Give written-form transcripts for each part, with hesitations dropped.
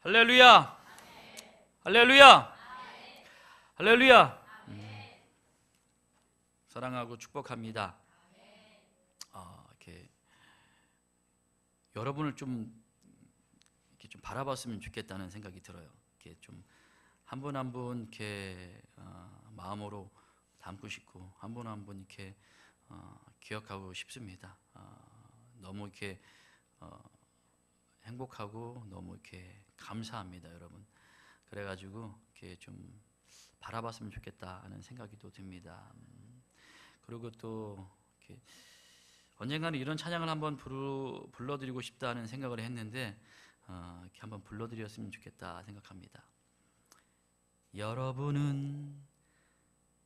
할렐루야. 할렐루야. 할렐루야. 사랑하고 축복합니다. 이렇게 여러분을 이렇게 좀 바라봤으면 좋겠다는 생각이 들어요. 이렇게 좀 한 분 한 분 이렇게 마음으로 담고 싶고 한 분 한 분 이렇게 기억하고 싶습니다. 너무 이렇게 행복하고 너무 이렇게 감사합니다, 여러분. 그래가지고 이렇게 좀 바라봤으면 좋겠다 하는 생각이 또 듭니다. 그리고 또 이렇게 언젠가는 이런 찬양을 한번 불러드리고 싶다는 생각을 했는데 이렇게 한번 불러드렸으면 좋겠다 생각합니다. 여러분은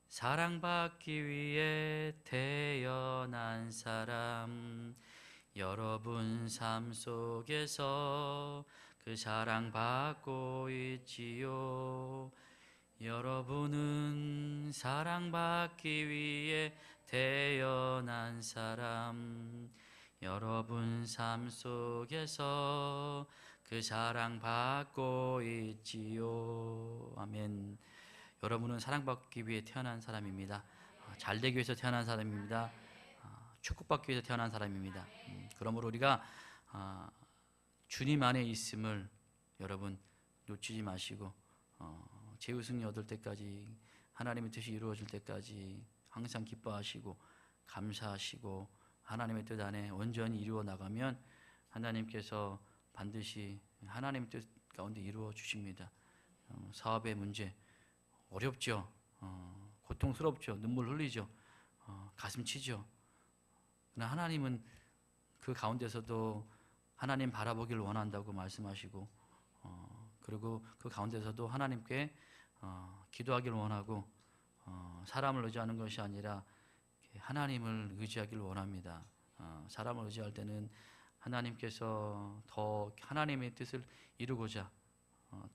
사랑받기 위해 태어난 사람, 여러분 삶 속에서 그 사랑받고 있지요. 여러분은 사랑받기 위해 태어난 사람, 여러분 삶 속에서 그 사랑받고 있지요. 아멘. 여러분은 사랑받기 위해 태어난 사람입니다. 잘되기 위해서 태어난 사람입니다. 축복받기 위해서 태어난 사람입니다. 그러므로 우리가 주님 안에 있음을 여러분 놓치지 마시고 최우승이 얻을 때까지, 하나님의 뜻이 이루어질 때까지 항상 기뻐하시고 감사하시고 하나님의 뜻 안에 온전히 이루어 나가면 하나님께서 반드시 하나님의 뜻 가운데 이루어 주십니다. 사업의 문제 어렵죠. 고통스럽죠. 눈물 흘리죠. 가슴 치죠. 그러나 하나님은 그 가운데서도 하나님 바라보기를 원한다고 말씀하시고 그리고 그 가운데서도 하나님께 기도하기를 원하고 사람을 의지하는 것이 아니라 하나님을 의지하기를 원합니다. 사람을 의지할 때는 하나님께서 더 하나님의 뜻을 이루고자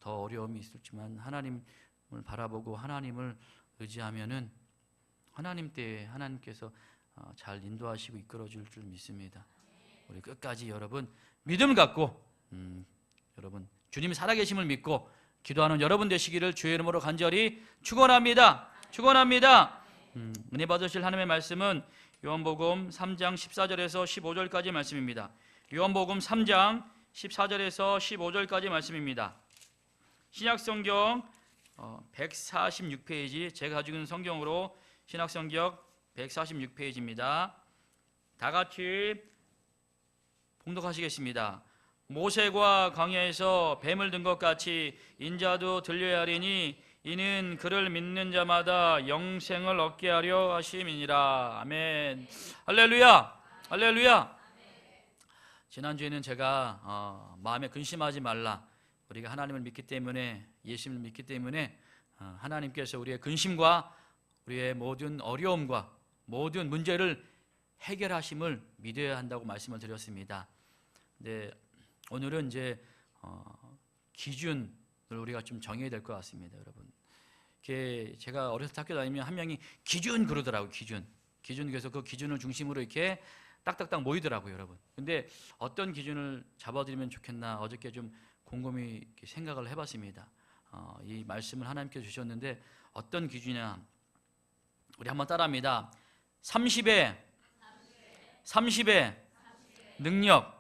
더 어려움이 있을지만 하나님을 바라보고 하나님을 의지하면은 하나님 때에 하나님께서 잘 인도하시고 이끌어줄 줄 믿습니다. 우리 끝까지 여러분 믿음을 갖고 여러분 주님 살아계심을 믿고 기도하는 여러분 되시기를 주의 이름으로 간절히 축원합니다. 축원합니다. 은혜 받으실 하나님의 말씀은 요한복음 3장 14절에서 15절까지 말씀입니다. 요한복음 3장 14절에서 15절까지 말씀입니다. 신약성경 146페이지, 제가 가지고 있는 성경으로 신약성경 146페이지입니다. 다 같이 봉독하시겠습니다. 모세가 광야에서 뱀을 든 것 같이 인자도 들려야 하리니 이는 그를 믿는 자마다 영생을 얻게 하려 하심이니라. 아멘. 할렐루야. 할렐루야. 지난주에는 제가 마음에 근심하지 말라, 우리가 하나님을 믿기 때문에, 예수님을 믿기 때문에 하나님께서 우리의 근심과 우리의 모든 어려움과 모든 문제를 해결하심을 믿어야 한다고 말씀을 드렸습니다. 네, 오늘은 이제 기준을 우리가 좀 정해야 될 것 같습니다, 여러분. 제가 어렸을 때 학교 다니면 한 명이 기준 그러더라고요. 기준. 그래서 그 기준을 중심으로 이렇게 딱딱딱 모이더라고요, 여러분. 근데 어떤 기준을 잡아드리면 좋겠나 어저께 좀 곰곰이 이렇게 생각을 해봤습니다. 이 말씀을 하나님께서 주셨는데 어떤 기준이냐? 우리 한번 따라합니다. 30의 능력.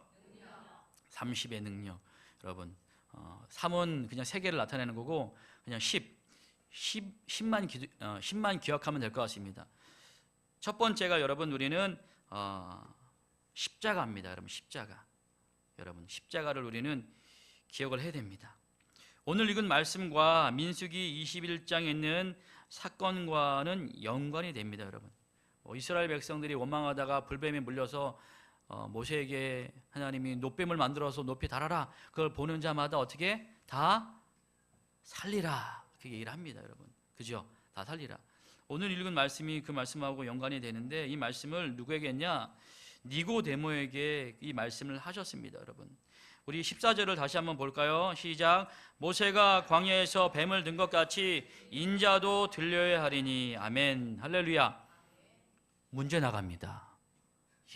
30의 능력. 여러분, 3은 그냥 세 개를 나타내는 거고 그냥 10만 기억하면 될 것 같습니다. 첫 번째가 여러분, 우리는 십자가입니다. 여러분, 십자가. 여러분, 십자가를 우리는 기억을 해야 됩니다. 오늘 읽은 말씀과 민수기 21장에 있는 사건과는 연관이 됩니다, 여러분. 이스라엘 백성들이 원망하다가 불뱀에 물려서 모세에게 하나님이 놋뱀을 만들어서 높이 달아라. 그걸 보는 자마다 어떻게 다 살리라. 그렇게 얘기를 합니다, 여러분. 그죠? 다 살리라. 오늘 읽은 말씀이 그 말씀하고 연관이 되는데 이 말씀을 누구에게 했냐? 니고데모에게 이 말씀을 하셨습니다, 여러분. 우리 14절을 다시 한번 볼까요? 시작. 모세가 광야에서 뱀을 든 것 같이 인자도 들려야 하리니. 아멘. 할렐루야. 문제 나갑니다.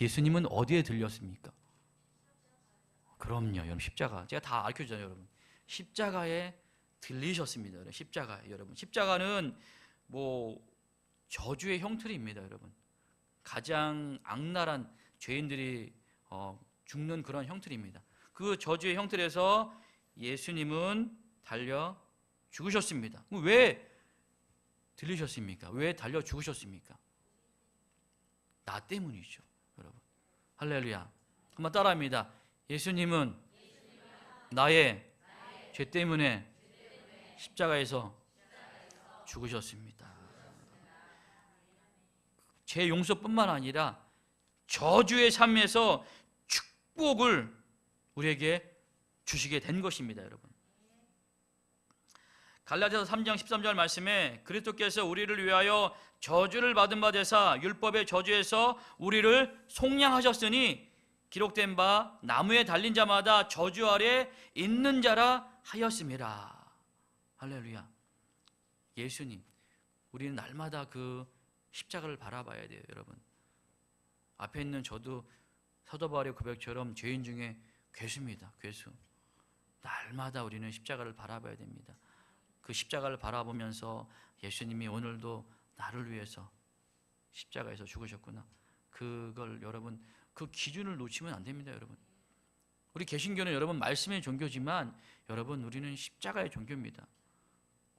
예수님은 어디에 들렸습니까? 그럼요, 여러분. 십자가. 제가 다 알려주잖아요, 여러분. 십자가에 들리셨습니다. 십자가, 여러분. 십자가는 뭐 저주의 형틀입니다, 여러분. 가장 악랄한 죄인들이 죽는 그런 형틀입니다. 그 저주의 형틀에서 예수님은 달려 죽으셨습니다. 왜 들리셨습니까? 왜 달려 죽으셨습니까? 나 때문이죠, 여러분. 할렐루야. 한번 따라합니다. 예수님은 나의 죄 때문에 십자가에서 죽으셨습니다. 죄 용서뿐만 아니라 저주의 삶에서 축복을 우리에게 주시게 된 것입니다, 여러분. 갈라디아서 3장 13절 말씀에 그리스도께서 우리를 위하여 저주를 받은 바 되사 율법의 저주에서 우리를 속량하셨으니 기록된 바 나무에 달린 자마다 저주 아래 있는 자라 하였음이라. 할렐루야. 예수님, 우리는 날마다 그 십자가를 바라봐야 돼요, 여러분. 앞에 있는 저도 사도 바울의 고백처럼 죄인 중에 괴수입니다. 괴수. 날마다 우리는 십자가를 바라봐야 됩니다. 그 십자가를 바라보면서 예수님이 오늘도 나를 위해서 십자가에서 죽으셨구나. 그걸 여러분, 그 기준을 놓치면 안 됩니다, 여러분. 우리 개신교는 여러분 말씀의 종교지만 여러분 우리는 십자가의 종교입니다.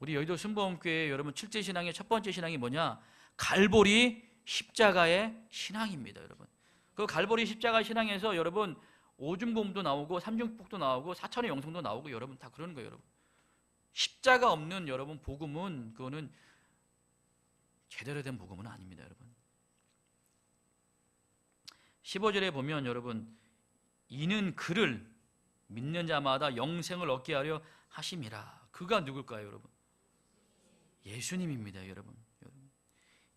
우리 여의도 순복음교회 여러분 7째 신앙의 첫 번째 신앙이 뭐냐? 갈보리 십자가의 신앙입니다, 여러분. 그 갈보리 십자가 신앙에서 여러분 오중복음도 나오고 삼중복도 나오고 사천의 영성도 나오고 여러분 다 그러는 거예요, 여러분. 십자가 없는 여러분 복음은 그거는 제대로 된 복음은 아닙니다, 여러분. 15절에 보면 여러분 이는 그를 믿는 자마다 영생을 얻게 하려 하심이라. 그가 누굴까요, 여러분? 예수님입니다, 여러분.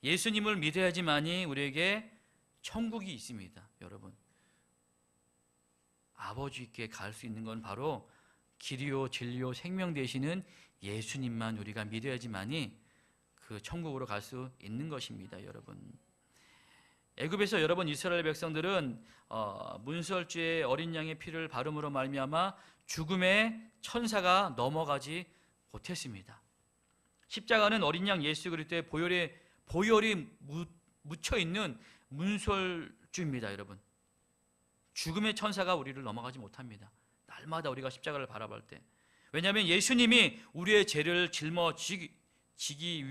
예수님을 믿어야지만이 우리에게 천국이 있습니다, 여러분. 아버지께 갈 수 있는 건 바로 길이요 진리요 생명 되시는 예수님만 우리가 믿어야지만이 그 천국으로 갈 수 있는 것입니다, 여러분. 애굽에서 여러분 이스라엘 백성들은 문설주의 어린 양의 피를 바름으로 말미암아 죽음의 천사가 넘어가지 못했습니다. 십자가는 어린 양 예수 그리스도의 보혈이 묻혀 있는 문설주입니다, 여러분. 죽음의 천사가 우리를 넘어가지 못합니다. 날마다 우리가 십자가를 바라볼 때. 왜냐하면 예수님이 우리의 죄를 짊어지기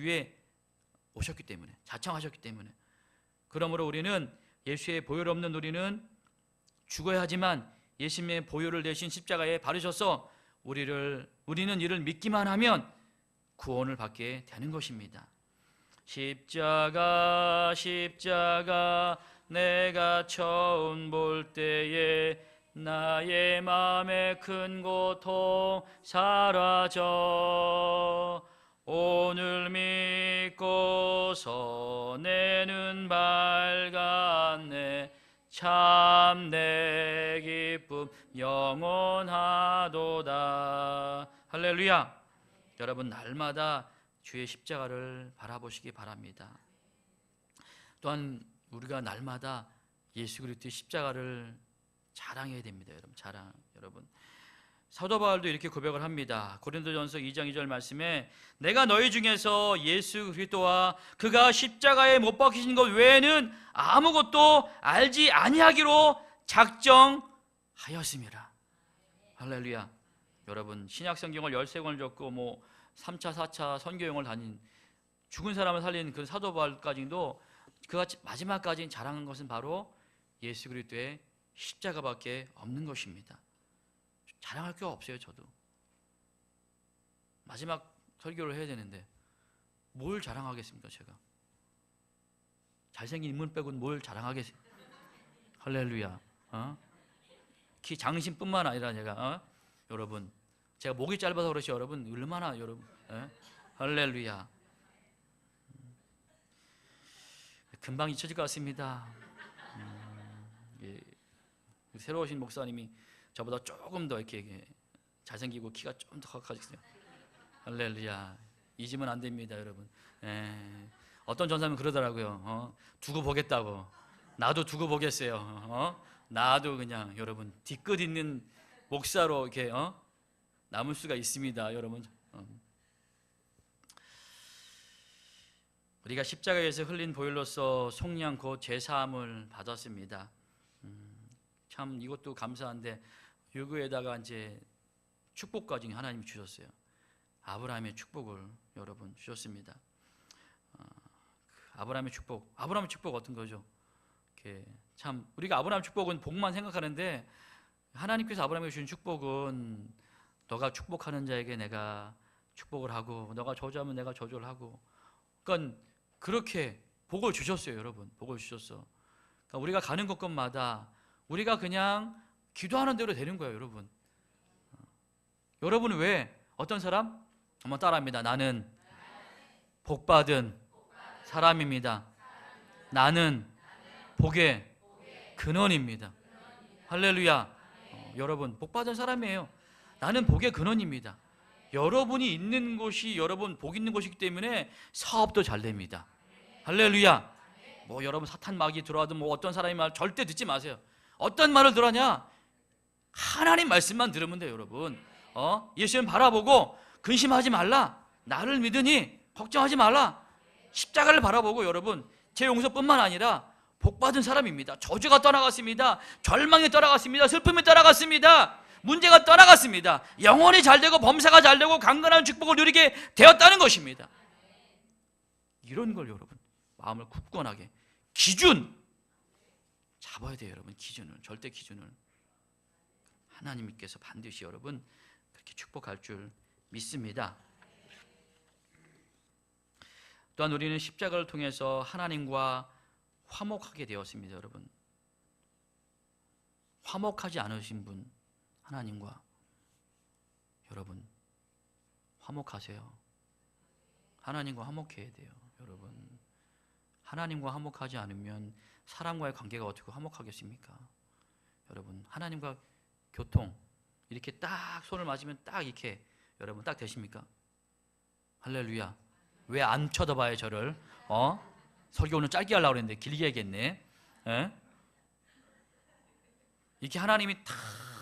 위해 오셨기 때문에, 자청하셨기 때문에. 그러므로 우리는 예수의 보혈 없는 우리는 죽어야 하지만 예수님의 보혈을 대신 십자가에 바르셔서 우리는 이를 믿기만 하면 구원을 받게 되는 것입니다. 십자가 내가 처음 볼 때에 나의 마음의 큰 고통 사라져 오늘 믿고서 내 눈 밝았네 참 내 기쁨 영원하도다. 할렐루야. 여러분 날마다 주의 십자가를 바라보시기 바랍니다. 또한 우리가 날마다 예수 그리스도의 십자가를 자랑해야 됩니다, 여러분. 사도 바울도 이렇게 고백을 합니다. 고린도전서 2장 2절 말씀에 내가 너희 중에서 예수 그리스도와 그가 십자가에 못 박히신 것 외에는 아무것도 알지 아니하기로 작정하였음이라. 할렐루야. 여러분 신약 성경을 13권을 적고 3차 4차 선교여행을 다닌 죽은 사람을 살린 그 사도 바울까지도 그가 마지막까지 자랑한 것은 바로 예수 그리스도의 십자가밖에 없는 것입니다. 자랑할 게 없어요. 저도 마지막 설교를 해야 되는데 뭘 자랑하겠습니까? 제가 잘생긴 인물 빼고는 뭘 자랑하겠습니까? 할렐루야. 키 장신뿐만 아니라 제가 여러분 제가 목이 짧아서 그렇지 여러분 얼마나 여러분 할렐루야. 금방 잊혀질 것 같습니다. 새로 오신 목사님이 저보다 조금 더 이렇게 잘생기고 키가 좀 더 커지세요. 할렐루야. 잊으면 안 됩니다, 여러분. 어떤 전사님은 그러더라고요. 두고 보겠다고. 나도 두고 보겠어요. 나도 그냥 여러분 뒤끝 있는 목사로 이렇게 남을 수가 있습니다, 여러분. 우리가 십자가에서 흘린 보혈로서 속량 곧 제사함을 받았습니다. 참 이것도 감사한데 유구에다가 이제 축복까지 하나님이 주셨어요. 아브라함의 축복을 여러분 주셨습니다. 아브라함의 축복 어떤 거죠? 참 우리가 아브라함 축복은 복만 생각하는데 하나님께서 아브라함에게 주신 축복은 너가 축복하는 자에게 내가 축복을 하고 너가 저주하면 내가 저주를 하고, 그러니까 그렇게 복을 주셨어요, 여러분. 복을 주셨어. 그러니까 우리가 가는 곳곳마다 우리가 그냥 기도하는 대로 되는 거예요, 여러분. 여러분은 왜? 어떤 사람? 한번 따라합니다. 나는 복받은 사람입니다. 나는 복의 근원입니다. 할렐루야. 여러분 복받은 사람이에요. 나는 복의 근원입니다. 여러분이 있는 곳이 여러분 복 있는 곳이기 때문에 사업도 잘 됩니다. 할렐루야. 뭐 여러분 사탄 마귀 들어와도 뭐 어떤 사람이 말 절대 듣지 마세요. 어떤 말을 들으냐? 하나님 말씀만 들으면 돼요, 여러분. 예수님 바라보고 근심하지 말라. 나를 믿으니 걱정하지 말라. 십자가를 바라보고 여러분 제 용서뿐만 아니라 복받은 사람입니다. 저주가 떠나갔습니다. 절망이 떠나갔습니다. 슬픔이 떠나갔습니다. 문제가 떠나갔습니다. 영혼이 잘되고 범사가 잘되고 강건한 축복을 누리게 되었다는 것입니다. 이런 걸 여러분 마음을 굳건하게 기준 잡아야 돼요, 여러분. 기준을, 절대 기준을. 하나님께서 반드시 여러분 그렇게 축복할 줄 믿습니다. 또한 우리는 십자가를 통해서 하나님과 화목하게 되었습니다, 여러분. 화목하지 않으신 분, 하나님과 여러분 화목하세요. 하나님과 화목해야 돼요, 여러분. 하나님과 화목하지 않으면 사람과의 관계가 어떻게 화목하겠습니까? 여러분, 하나님과 교통 이렇게 딱 손을 맞으면 딱 이렇게 여러분 딱 되십니까? 할렐루야. 왜 안 쳐다봐요, 저를? 설교 오늘 짧게 하려고 그랬는데 길게 해야겠네. 이렇게 하나님이 탁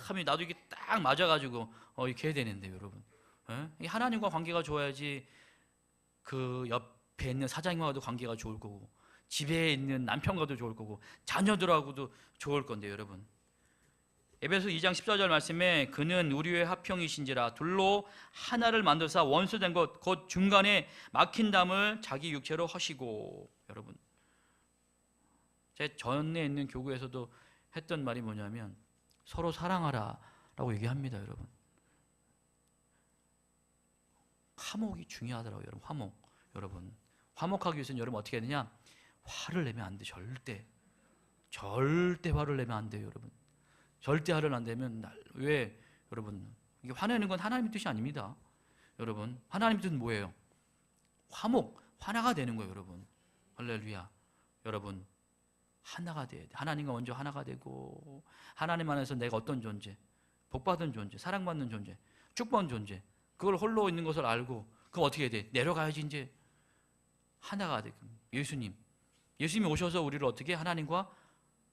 하면 나도 이게 딱 맞아가지고 이렇게 해야 되는데, 여러분. 하나님과 관계가 좋아야지 그 옆에 있는 사장님과도 관계가 좋을 거고, 집에 있는 남편과도 좋을 거고, 자녀들하고도 좋을 건데, 여러분. 에베소 2장 14절 말씀에 그는 우리의 화평이신지라 둘로 하나를 만드사 원수된 것 곧 중간에 막힌 담을 자기 육체로 하시고. 여러분, 제 전에 있는 교구에서도 했던 말이 뭐냐면 서로 사랑하라 라고 얘기합니다, 여러분. 화목이 중요하더라고요, 여러분. 화목. 여러분, 화목하기 위해서는 여러분 어떻게 해야 되냐? 화를 내면 안 돼. 절대 화를 내면 안 돼요, 여러분. 절대 화를 안 내면 왜? 여러분, 이게 화내는 건 하나님의 뜻이 아닙니다. 여러분, 하나님의 뜻은 뭐예요? 화목, 하나가 되는 거예요, 여러분. 할렐루야. 여러분, 하나가 돼야 돼. 하나님과 먼저 하나가 되고, 하나님 안에서 내가 어떤 존재, 복받은 존재, 사랑받는 존재, 축복받는 존재, 그걸 홀로 있는 것을 알고 그럼 어떻게 해야 돼? 내려가야지. 이제 하나가 되고. 예수님이 오셔서 우리를 어떻게 하나님과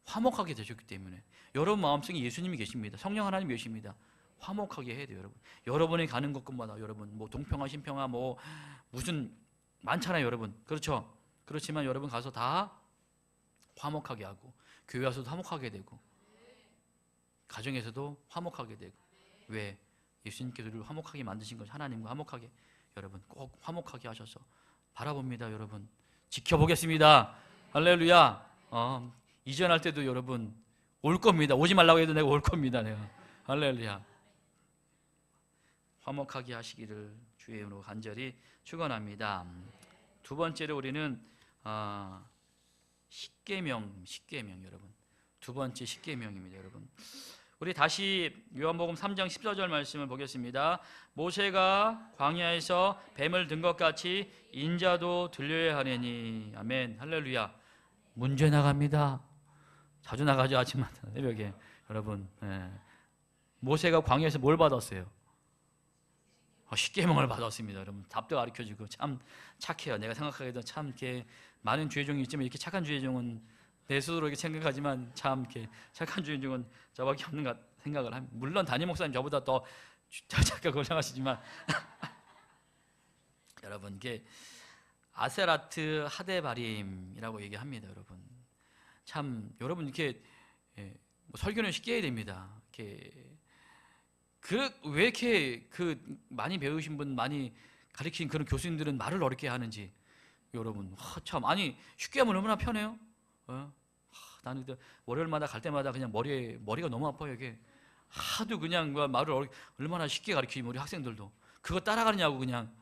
화목하게 되셨기 때문에 여러분 마음속에 예수님이 계십니다. 성령 하나님이 계십니다. 화목하게 해야 돼요, 여러분. 여러분이 가는 곳마다 여러분 뭐 동평화, 신평화 뭐 무슨 많잖아요, 여러분. 그렇죠? 그렇지만 여러분 가서 다 화목하게 하고, 교회 와서도 화목하게 되고, 가정에서도 화목하게 되고. 왜? 예수님께서 우리를 화목하게 만드신 것이 하나님과 화목하게, 여러분 꼭 화목하게 하셔서 바라봅니다, 여러분. 지켜보겠습니다. 할렐루야. 이전할 때도 여러분 올 겁니다. 오지 말라고 해도 내가 올 겁니다, 내가. 할렐루야. 화목하게 하시기를 주의 이름으로 간절히 축원합니다. 두 번째로 우리는 십계명 여러분. 두 번째 십계명입니다, 여러분. 우리 다시 요한복음 3장 14절 말씀을 보겠습니다. 모세가 광야에서 뱀을 든 것 같이 인자도 들려야 하느니. 아멘. 할렐루야. 문제 나갑니다. 자주 나가죠, 아침마다 새벽에. 여러분, 모세가 광야에서 뭘 받았어요? 십계명을 받았습니다, 여러분. 답도 가르쳐주고 참 착해요. 내가 생각하기에도 참 이렇게 많은 주의종이 있지만 이렇게 착한 주의종은 내 스스로 이렇게 생각하지만 참 이렇게 착한 주의종은 저밖에 없는 것 생각을 합니다. 물론 담임 목사님 저보다 더 잠깐 고생하시지만 여러분 이게 아세라트 하데바림이라고 얘기합니다. 여러분 참 여러분 이렇게 뭐 설교는 쉽게 해야 됩니다. 왜 이렇게 많이 배우신 분 많이 가르친 그런 교수님들은 말을 어렵게 하는지 여러분 참 아니 쉽게 하면 얼마나 편해요. 나는 월요일마다 갈 때마다 그냥 머리가 너무 아파요. 이게 하도 그냥 말을 얼마나 쉽게 가르치면 우리 학생들도 그거 따라가느냐고. 그냥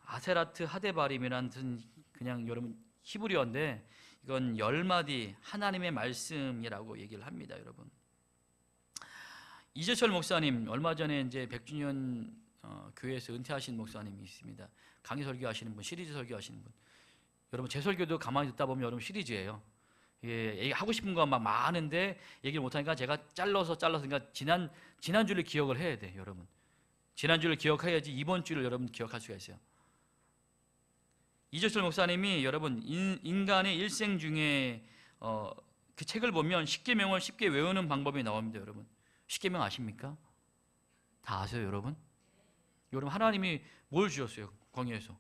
아세라트 하데바림이라는 그냥 여러분 히브리어인데 이건 10마디 하나님의 말씀이라고 얘기를 합니다. 여러분 이재철 목사님 얼마 전에 이제 100주년 교회에서 은퇴하신 목사님이 있습니다. 강의 설교하시는 분, 시리즈 설교하시는 분. 여러분 제 설교도 가만히 듣다 보면 여러분 시리즈예요. 하고 싶은 거 막 많은데 얘기를 못하니까 제가 잘라서 그러니까 지난 주를 기억을 해야 돼. 여러분 지난 주를 기억해야지 이번 주를 여러분 기억할 수가 있어요. 이재철 목사님이 여러분 인간의 일생 중에 그 책을 보면 십계명을 쉽게 외우는 방법이 나옵니다. 여러분 십계명 아십니까? 다 아세요 여러분? 여러분 하나님이 뭘 주셨어요? 광야에서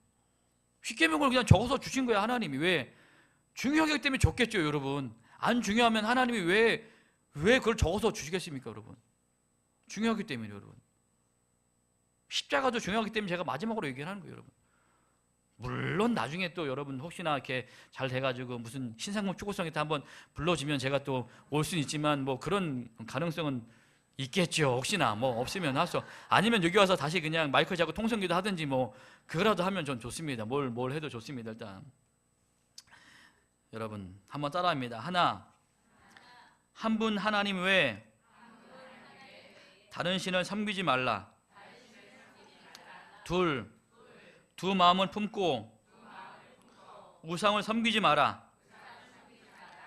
십계명을 그냥 적어서 주신 거예요. 하나님이. 왜? 중요하기 때문에 적겠죠. 여러분 안 중요하면 하나님이 왜 그걸 적어서 주시겠습니까? 여러분 중요하기 때문에. 여러분 십자가도 중요하기 때문에 제가 마지막으로 얘기하는 거예요. 여러분 물론 나중에 또 여러분 혹시나 이렇게 잘 돼가지고 무슨 신상문 축구성에 한번 불러주면 제가 또 올 수는 있지만 뭐 그런 가능성은 있겠죠. 혹시나 뭐 없으면 하소. 아니면 여기 와서 다시 그냥 마이크 잡고 통성기도 하든지 뭐 그거라도 하면 전 좋습니다. 뭘 해도 좋습니다. 일단 여러분 한번 따라합니다. 하나, 한 분 하나님 외에 다른 신을 섬기지 말라. 둘, 두 마음을 품고 우상을 섬기지 마라.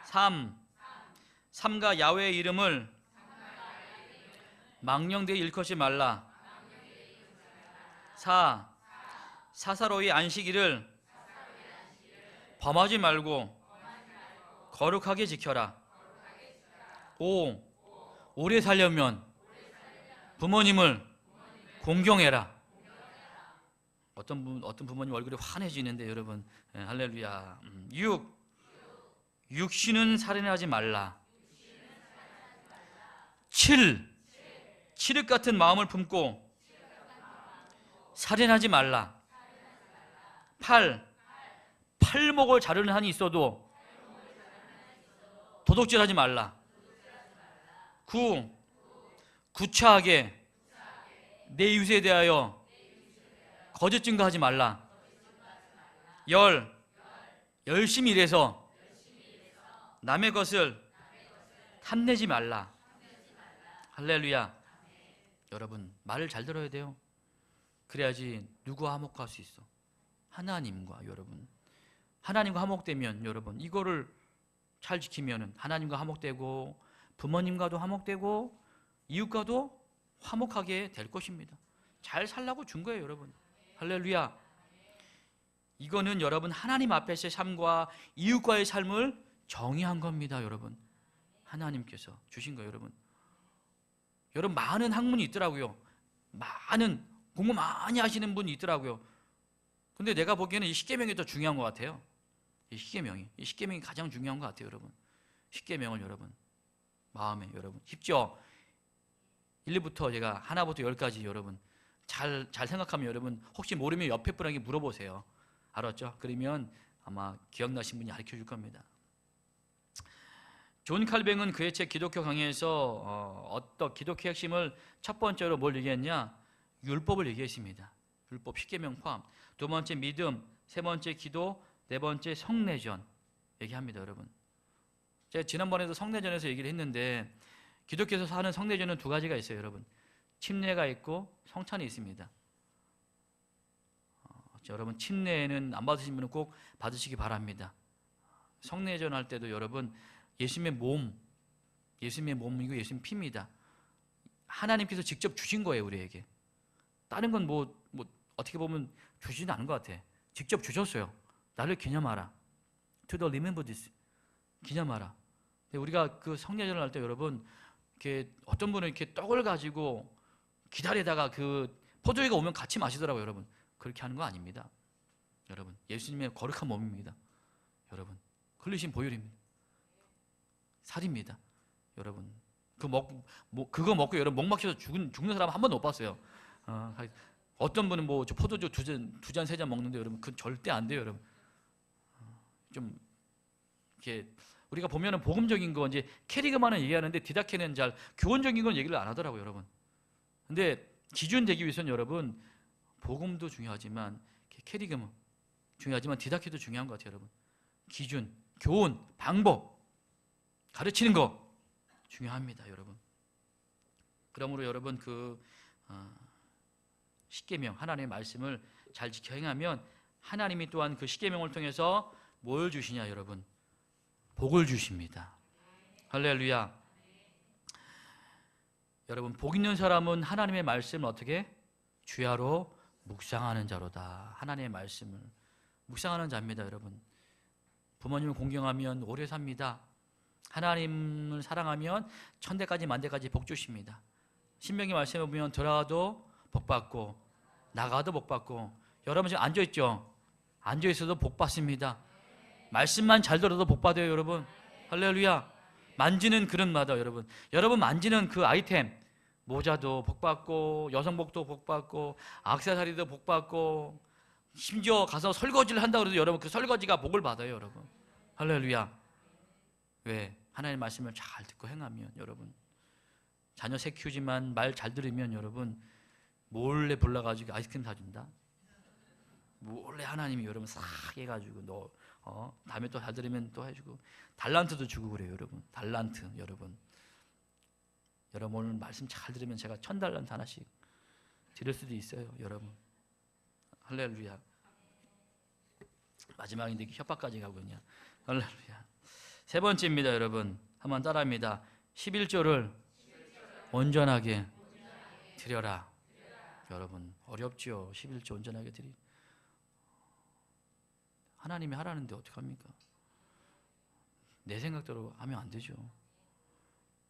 3. 삼가 야훼의 이름을 망령되이 일컫지 말라. 4. 사사로이 안식일을 범하지 말고 거룩하게 지켜라. 5. 오래 살려면 부모님을 공경해라. 어떤 부모님 얼굴이 환해지는데 여러분 할렐루야. 6. 육신은 살인하지 말라. 7. 칠흑 같은 마음을 품고 살인하지 말라. 8. 팔목을 자르는 한이 있어도 도둑질하지 말라. 9. 구차하게 내 이웃에 대하여 거짓 증거하지 말라. 10. 열심히 일해서 남의 것을 탐내지 말라. 할렐루야. 여러분 말을 잘 들어야 돼요. 그래야지 누구와 화목할 수 있어? 하나님과. 여러분 하나님과 화목되면 여러분 이거를 잘 지키면 하나님과 화목되고 부모님과도 화목되고 이웃과도 화목하게 될 것입니다. 잘 살라고 준 거예요. 여러분 할렐루야. 이거는 여러분 하나님 앞에서의 삶과 이웃과의 삶을 정의한 겁니다. 여러분 하나님께서 주신 거예요. 여러분 많은 학문이 있더라고요. 많은 공부 많이 하시는 분이 있더라고요. 근데 내가 보기에는 이 십계명이 더 중요한 것 같아요. 이 십계명이 가장 중요한 것 같아요. 여러분 십계명을 여러분 마음에 여러분 쉽죠? 1부터 제가 하나부터 10까지 여러분 잘 생각하면 여러분 혹시 모르면 옆에 분에게 물어보세요. 알았죠? 그러면 아마 기억나신 분이 가르쳐 줄 겁니다. 존 칼뱅은 그의 책 기독교 강의에서 어떤 기독교 핵심을 첫 번째로 뭘 얘기했냐? 율법을 얘기했습니다. 율법 십계명 포함. 두 번째 믿음, 세 번째 기도, 네 번째 성례전 얘기합니다. 여러분 제가 지난번에도 성례전에서 얘기를 했는데 기독교에서 하는 성례전은 두 가지가 있어요. 여러분 침례가 있고 성찬이 있습니다. 여러분 침례는 안 받으신 분은 꼭 받으시기 바랍니다. 성례전 할 때도 여러분 예수님의 몸이고 예수님 피입니다. 하나님께서 직접 주신 거예요. 우리에게. 다른 건 뭐 어떻게 보면 주지는 않은 것 같아. 직접 주셨어요. 나를 기념하라. To the remember this. 기념하라. 우리가 그 성례전을 할 때 여러분 이렇게 어떤 분은 이렇게 떡을 가지고 기다리다가 그 포도주가 오면 같이 마시더라고요. 여러분, 그렇게 하는 거 아닙니다. 여러분, 예수님의 거룩한 몸입니다. 여러분, 흘리신 보혈입니다. 살입니다. 여러분, 그거 먹고 여러분 목 막혀서 죽는 사람 한 번도 못 봤어요. 어떤 분은 뭐 포도주 두 잔 세 잔 먹는데 여러분, 그건 절대 안 돼요. 여러분, 좀 이렇게 우리가 보면은 복음적인 거 이제 캐리그만은 얘기하는데 디다케는 잘 교훈적인 건 얘기를 안 하더라고요. 여러분, 근데 기준 되기 위해서는 여러분 복음도 중요하지만 캐리그만 중요하지만 디다케도 중요한 것 같아요. 여러분, 기준, 교훈, 방법, 가르치는 거 중요합니다. 여러분, 그러므로 여러분 십계명 하나님의 말씀을 잘 지켜 행하면 하나님이 또한 그 십계명을 통해서 뭘 주시냐 여러분? 복을 주십니다. 할렐루야. 여러분, 복 있는 사람은 하나님의 말씀을 어떻게? 주야로 묵상하는 자로다. 하나님의 말씀을 묵상하는 자입니다. 여러분, 부모님을 공경하면 오래 삽니다. 하나님을 사랑하면 천대까지 만대까지 복 주십니다. 신명기 말씀에 보면 들어가도 복 받고 나가도 복 받고. 여러분 지금 앉아있죠? 앉아있어도 복 받습니다. 말씀만 잘 들어도 복 받아요. 여러분, 할렐루야. 만지는 그릇마다 여러분 만지는 그 아이템, 모자도 복 받고 여성복도 복 받고 액세서리도 복 받고, 심지어 가서 설거지를 한다고 해도 여러분 그 설거지가 복을 받아요. 여러분, 할렐루야. 왜? 하나님의 말씀을 잘 듣고 행하면. 여러분, 자녀 새 키우지만 말 잘 들으면 여러분 몰래 불러가지고 아이스크림 사준다. 몰래 하나님이 여러분 싹 해가지고 너 다음에 또 잘 들으면 또 해주고, 달란트도 주고 그래요. 여러분, 달란트. 여러분 오늘 말씀 잘 들으면 제가 1000달란트 하나씩 드릴 수도 있어요. 여러분, 할렐루야. 마지막인데 협박까지 가고 그냥. 할렐루야. 세 번째입니다. 여러분, 한번 따라합니다. 11조를 온전하게 드려라. 여러분, 어렵죠? 11조 온전하게 드리. 하나님이 하라는데 어떡합니까? 내 생각대로 하면 안 되죠.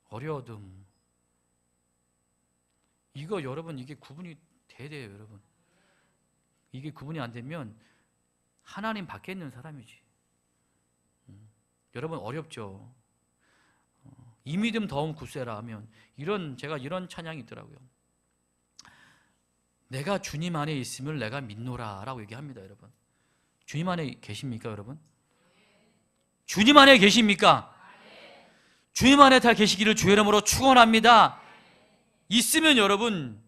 어려워도 이거 여러분, 이게 구분이 돼야 돼요. 여러분, 이게 구분이 안 되면 하나님 밖에 있는 사람이지. 여러분, 어렵죠? 이 믿음 더욱 굳세라 하면 제가 이런 찬양이 있더라고요. 내가 주님 안에 있음을 내가 믿노라 라고 얘기합니다. 여러분, 주님 안에 계십니까? 여러분, 주님 안에 계십니까? 주님 안에 다 계시기를 주의 이름으로 축원합니다. 있으면 여러분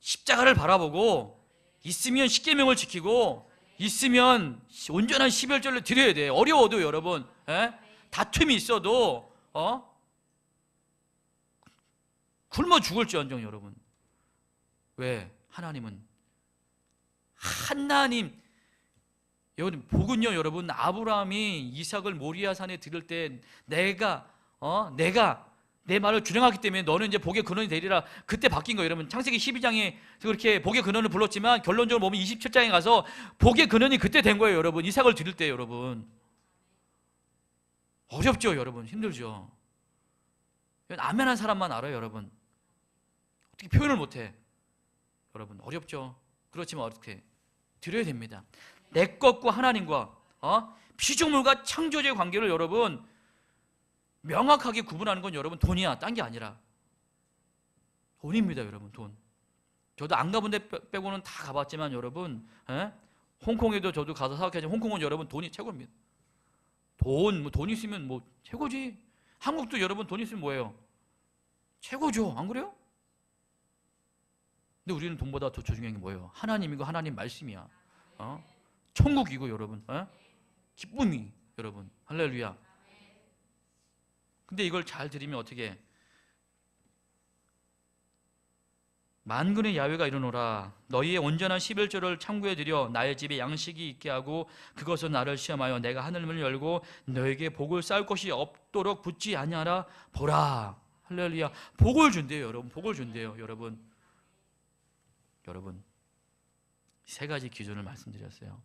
십자가를 바라보고, 있으면 십계명을 지키고, 있으면 온전한 11절을 드려야 돼요. 어려워도 여러분, 다툼이 있어도 굶어 죽을지언정 여러분. 왜? 하나님은 여러분, 복은요 여러분, 아브라함이 이삭을 모리아 산에 들을 때 내가 내 말을 준행하기 때문에 너는 이제 복의 근원이 되리라, 그때 바뀐 거예요. 여러분, 창세기 12장에 그렇게 복의 근원을 불렀지만 결론적으로 보면 27장에 가서 복의 근원이 그때 된 거예요. 여러분, 이삭을 드릴 때. 여러분, 어렵죠? 여러분, 힘들죠? 아멘한 사람만 알아요. 여러분, 어떻게 표현을 못해. 여러분, 어렵죠? 그렇지만 어떻게 드려야 됩니다. 내 것과 하나님과 피조물과 창조주의 관계를 여러분 명확하게 구분하는 건 여러분 돈이야, 딴 게 아니라 돈입니다. 여러분, 돈. 저도 안 가본 데 빼고는 다 가봤지만 여러분, 홍콩에도 저도 가서 사업하지만 홍콩은 여러분 돈이 최고입니다. 돈 있으면 뭐 최고지. 한국도 여러분 돈 있으면 뭐예요? 최고죠. 안 그래요? 근데 우리는 돈보다 더 중요한 게 뭐예요? 하나님이고 하나님 말씀이야. 천국이고 여러분, 기쁨이 여러분, 할렐루야. 근데 이걸 잘 들으면 어떻게? 만군의 야훼가 이르노라. 너희의 온전한 11조를 창구에 들여 나의 집에 양식이 있게 하고 그것은 나를 시험하여 내가 하늘문을 열고 너에게 복을 쌓을 것이 없도록 붙지 아니하라 보라. 할렐루야. 복을 준대요. 여러분, 복을 준대요. 여러분, 세 가지 기준을 말씀드렸어요.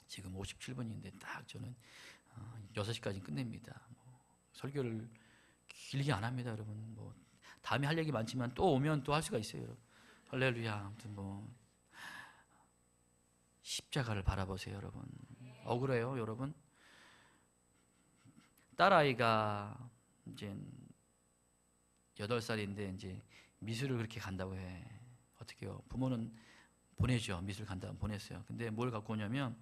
지금 57분인데 딱 저는 6시까지 끝냅니다. 설교를 길게 안 합니다, 여러분. 뭐 다음에 할 얘기 많지만 또 오면 또 할 수가 있어요, 여러분. 할렐루야. 아무튼 뭐 십자가를 바라보세요, 여러분. 억울해요, 여러분. 딸아이가 이제 8살인데 이제 미술을 그렇게 간다고 해. 어떻게요? 부모는 보내죠. 미술 간다고 보냈어요. 근데 뭘 갖고 오냐면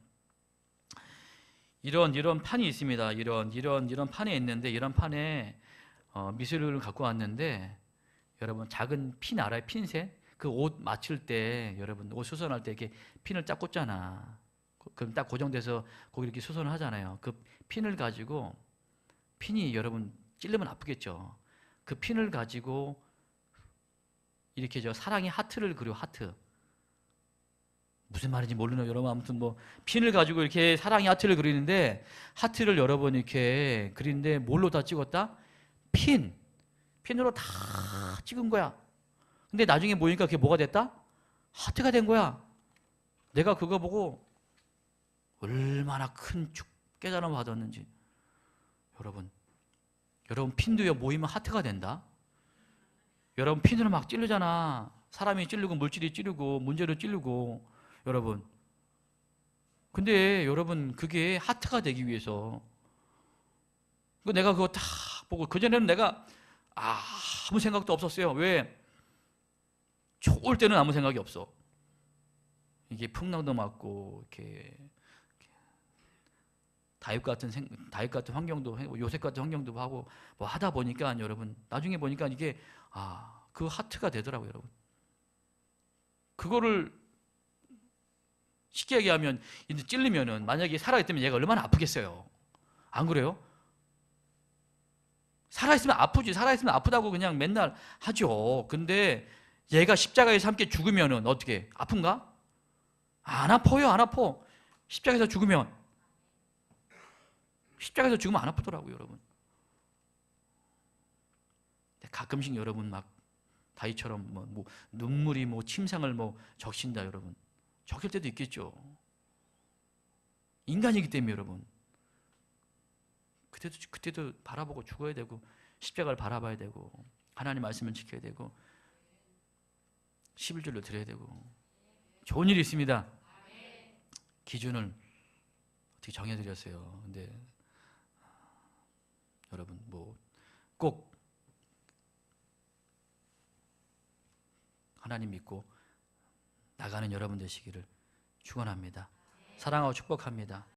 이런 판이 있습니다. 이런 판이 있는데 이런 판에 미술을 갖고 왔는데 여러분 작은 핀 알아요? 핀셋? 그 옷 맞출 때 여러분 옷 수선할 때 이렇게 핀을 쫙 꽂잖아. 그럼 딱 고정돼서 거기 이렇게 수선을 하잖아요. 그 핀을 가지고 핀이 여러분 찔르면 아프겠죠. 그 핀을 가지고 이렇게 사랑의 하트를 그려. 하트. 무슨 말인지 모르는 여러분, 아무튼 뭐 핀을 가지고 이렇게 사랑의 하트를 그리는데 하트를 여러분 이렇게 그리는데 뭘로 다 찍었다? 핀으로 다 찍은 거야. 근데 나중에 보니까 그게 뭐가 됐다? 하트가 된 거야. 내가 그거 보고 얼마나 큰 깨달음을 받았는지. 여러분 핀도요 모이면 하트가 된다. 여러분 핀으로 막 찌르잖아. 사람이 찌르고 물질이 찌르고 문제로 찌르고. 여러분 근데 여러분 그게 하트가 되기 위해서 내가 그거 다 보고 그전에는 내가 아무 생각도 없었어요. 왜? 좋을 때는 아무 생각이 없어. 이게 풍랑도 맞고 이렇게 다윗 같은 환경도 요셉 같은 환경도 하고 뭐 하다 보니까 여러분 나중에 보니까 이게 그 하트가 되더라고요, 여러분. 그거를 쉽게 얘기하면 이제 찔리면은 만약에 살아있다면 얘가 얼마나 아프겠어요. 안 그래요? 살아있으면 아프지. 살아있으면 아프다고 그냥 맨날 하죠. 근데 얘가 십자가에서 함께 죽으면은 어떻게? 아픈가? 안 아파요. 안 아파. 십자가에서 죽으면 안 아프더라고요, 여러분. 가끔씩 여러분 막 다윗처럼 뭐 눈물이 침상을 적신다, 여러분. 적힐 때도 있겠죠. 인간이기 때문에 여러분. 그때도 바라보고 죽어야 되고 십자가를 바라봐야 되고 하나님 말씀을 지켜야 되고 11절로 드려야 되고 좋은 일이 있습니다. 기준을 어떻게 정해드렸어요. 근데 여러분 꼭 하나님 믿고 나가는 여러분 되시기를 축원합니다. 사랑하고 축복합니다.